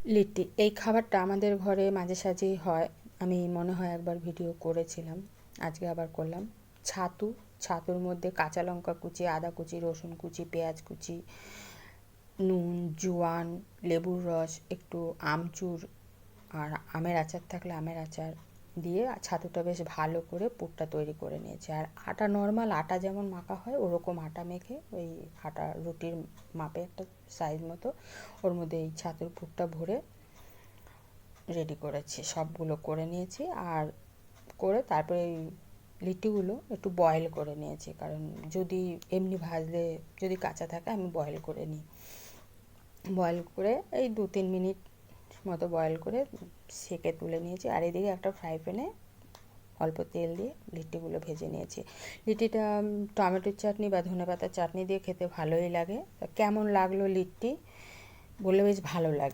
লিট্টি এই খাবারটা আমাদের ঘরে মাঝে সাঝেই হয়। আমি মনে হয় একবার ভিডিও করেছিলাম, আজকে আবার করলাম। ছাতু, ছাতুর মধ্যে কাঁচা লঙ্কা কুচি, আদা কুচি, রসুন কুচি, পেঁয়াজ কুচি, নুন, জোয়ান, লেবুর রস, একটু আমচুর আর আমের আচার থাকলে আমের আচার দিয়ে ছাতুটা বেশ ভালো করে পুরটা তৈরি করে নিয়েছি। আর আটা, নর্মাল আটা যেমন মাখা হয় ওরকম আটা মেখে, ওই আটা রুটির মাপে একটা সাইজ মতো ওর মধ্যে এই ছাতুর পুরটা ভরে রেডি করেছি, সবগুলো করে নিয়েছি। আর করে তারপরে এই লিটিগুলো একটু বয়েল করে নিয়েছি, কারণ যদি এমনি ভাজলে যদি কাঁচা থাকে আমি বয়েল করে নিই। বয়েল করে এই 2-3 মিনিট মতো বয়েল করে সেঁকে তুলে নিয়েছি। আর এদিকে একটা ফ্রাই প্যানে অল্প তেল দিয়ে লিট্টিগুলো ভেজে নিয়েছি। লিট্টিটা টমেটোর চাটনি বা ধনেপাতার চাটনি দিয়ে খেতে ভালোই লাগে। কেমন লাগলো লিট্টি বলে বেশ ভালো লাগে।